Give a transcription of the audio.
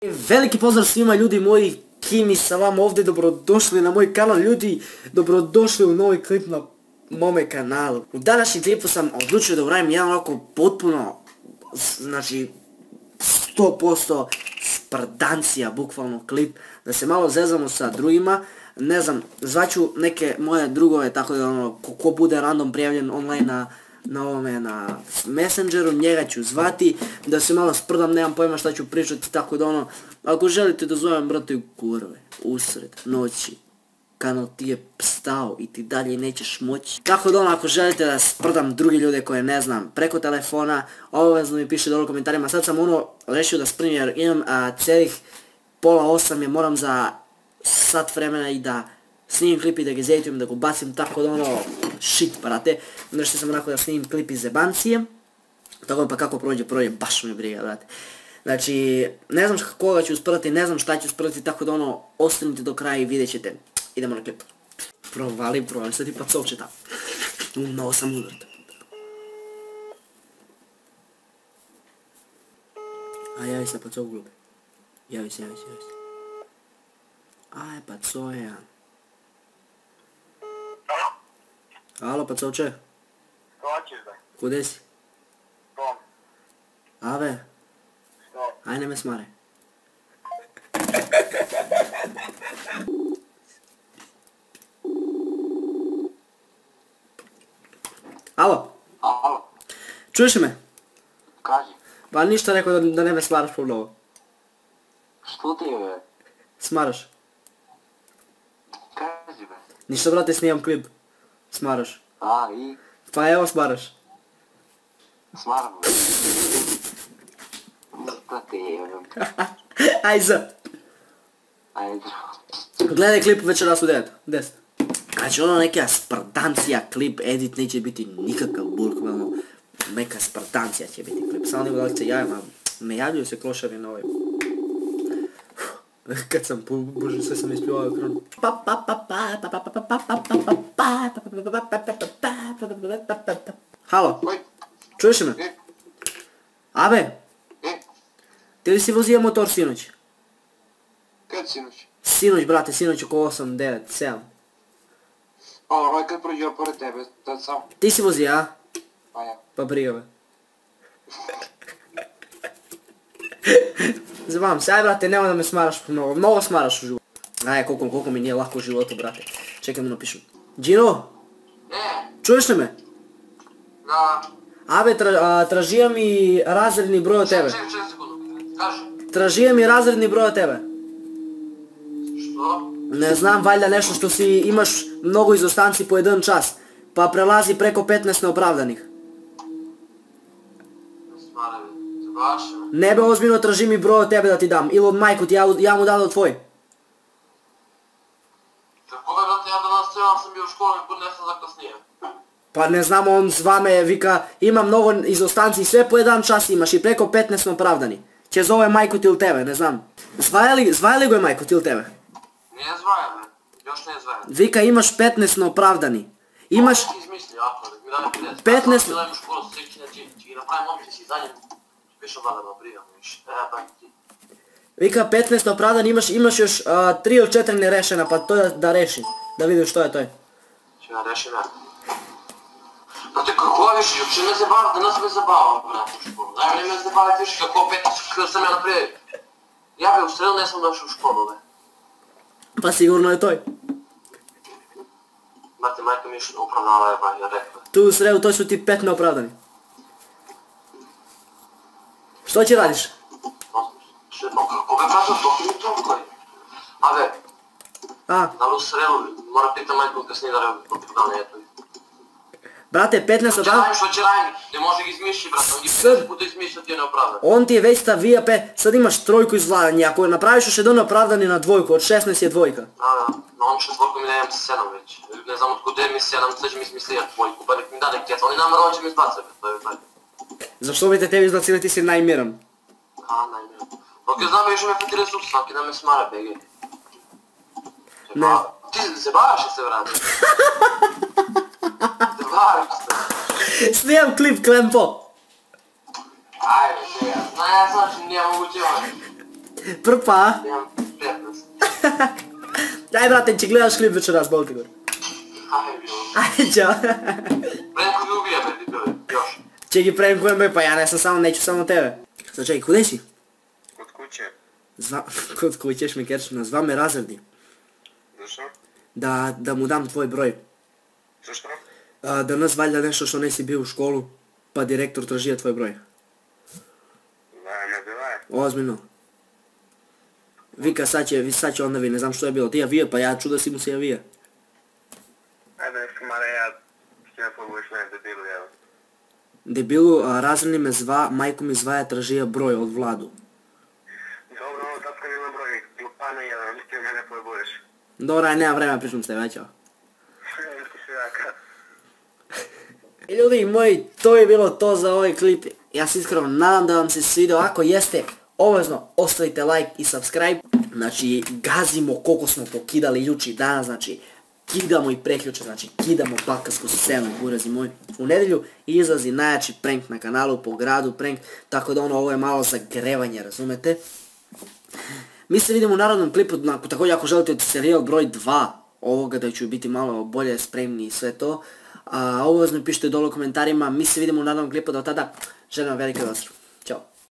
Veliki pozdrav svima ljudi moji, Kimi sa vama ovdje, dobrodošli na moj kanal ljudi, dobrodošli u novi klip na mome kanalu. U današnjem klipu sam odlučio da uradim jedan ovako potpuno, znači 100% sprdancija, bukvalno klip, da se malo zezamo sa drugima, ne znam, zvaću neke moje drugove, tako da ono, ko bude random prijavljen online na Messengeru, njega ću zvati, da se malo sprdam, nemam pojma šta ću pričati, tako da ono, ako želite da zovem brate u kurve, usred noći, kanal ti je stao i ti dalje nećeš moći. Tako da ono, ako želite da sprdam drugi ljude koje ne znam, preko telefona, obavezno mi piše dole u komentarima. Sad sam ono, rešio da sprim jer imam celih 7:30 je, moram za sat vremena i da snimim klip i da ga izeditujem, da ga bacim, tako da ono, shit brate. Nešto sam onako da snimim klip iz zebancije, tako pa kako prođe, baš me briga brate. Znači, ne znam koga ću usprdati, ne znam šta ću usprdati, tako da ono, ostanite do kraja i vidjet ćete. Idemo na klip. Provali, sad ti pa covče tamo. Mnogo sam udrt. A javi se pa cov glube. Javi se. Aj pa coja. Alo pa covče. Ko ćeš da? Kude si? Kom? Ave. Što? Aj ne me smare. Alo. Alo. Čuješ me? Kaži. Pa ništa, rekao da ne me smaraš ponovo. Što ti je? Smaraš. Kaži me. Ništa brate, snimam klip. Smaraš. A i? Pa evo smaraš. Smaram me. Šta ti je? Aj za. Ajde. Gledaj klip večeras u 9. 10. Znači ono neka sprdancija klip, edit neće biti nikakav bulk, neka sprdancija će biti klip. Samo nego da li se javim, ne javljaju se klošari na ovaj. Kad sam, bože, sve sam ispjevao ekran. Halo, čuješ me? Abe, ti li si vozio motor sinoć? Kad sinoć? Sinoć, brate, sinoć oko 8, 9, 7. Ovaj kad prođeo pored tebe, tad sam. Ti si vozio, a? Pa ja. Pa briga me. Zabavam se, aj brate, nemoj da me smaraš mnogo smaraš u životu. Aj, koliko mi nije lako u životu, brate. Čekaj mi napišu. Gino? Čuješ li me? Da. Abe, tražio mi razredni broj od tebe. Čekaj sekundu. Kaži. Tražio mi razredni broj od tebe. Što? Ne znam, valjda nešto što si imaš mnogo izostanci po jedan čas. Pa prelazi preko 15 neopravdanih. Smara me. Zabaši me. Nebe ozbiljno traži mi broj od tebe da ti dam. Ili od majku ti, ja mu dala od tvoj. Kako da brate, ja danas cijel sam bio u školi i podnesam zakasnije. Pa ne znam, on zva me, vika, ima mnogo izostanci, sve po jedan čas imaš i preko 15 neopravdani. Će zove majku ti ili tebe, ne znam. Zvaja li go je majku ti ili tebe? Nije zvaja me. Još nije zvaja. Vika, imaš 15 neopravdani. Imaš... Ti izmisli, ako da mi dane 50. 15... Ja sam bila u školu sa sekćine i napravim momci si za njim. Pišem vada briga mi više. Pa ti. Vika, 15 neopravdani, imaš još 3 ili 4 nerešena, pa to da reši. Da vidiš što je to je. Če ja rešim ja. Brate, kako više, uopće me zabava, danas me zabava, brate, u školu. Najbolje me zabaviti više kako 15 kada sam ja napravio. Ja bi u sredu ne sam došao u školu, be. Pa sigurno je to. Brate, majka mi je upravnala, ja rekla. Tu u sredu to su ti 5 neopravdani. Što će radiš? Kako ga prašao, dok mi to koji? Ave, da li u sredu, moram pitam majku kasnije da rebu popitane, eto. Brate, 15 neopravdani... Što će radim, ne može ga izmišći, brate, on je 15 puta izmišljio ti je neopravdan. On ti je već stavija sad imaš trojku iz vladanja, ako napraviš još jedan neopravdani na dvojku, od 16 je dvojka. Da, na onom 6 dvojku mi dajem 7 već. Ne znam otkud je mi 7, sad će mi izmisliti dvojku, pa nek mi da nek tjeca, oni nama rođe mi izbace, to je taj. Zašto bi te tebi izbacili, ti si najmiran? A, najmiran. Dok je znam više me fati resurs, svaki da me smara, bege. Ne. Ti se bavaš se, vrati. Se bavaš se. Snijam klip, Klempo. Ajde, ja znam, znači nije moguće ovo. Prpa. Imam 15. Daj brate, če gledaš klip večeras, bol te gor. Aj, bilo. Ajde, čao. Prenko mi ubije me, debile, još. Čekaj, prankujem me, pa ja ne sam samo, neću samo tebe. Sad čekaj, kude si? Kod kuće. Kod kućeš mi kerčina, zva me Razredi. Zašto? Da mu dam tvoj broj. Zašto? Da nas valjda nešto što nisi bio u školu, pa direktor tražio tvoj broj. Ne bila je. Ozbiljno. Vika sad će onda vi, ne znam što je bilo, ti javio, pa ja ču da si mu se javio. Ajde, mare, ja htio poboš me debilu, evo. Debilu, Razredni me zva, majku mi zva, je tražio broj od Vladu. Dobro, ovo tatka mi na broj, glupane jedan, htio mene poboš. Dobro, aj, nema vremena, pričam s tebe, čao. Ti se jaka. I ljudi moji, to je bilo to za ovaj klip. Ja se iskreno nadam da vam se svidio. Ako jeste, obavezno ostavite like i subscribe. Znači, gazimo koliko smo pokidali juči danas, znači, kidamo i preključe, znači, kidamo balkansku scenu, burazi moj. U nedjelju izlazi najjači prank na kanalu, po gradu prank, tako da ovo je malo zagrevanje, razumete? Mi se vidimo u narodnom klipu, također ako želite serijal broj 2 ovoga, da ću biti malo bolje spremni i sve to. Obavezno pišite dole u komentarima, mi se vidimo u narodnom klipu, do tada želim vam veliki pozdrav.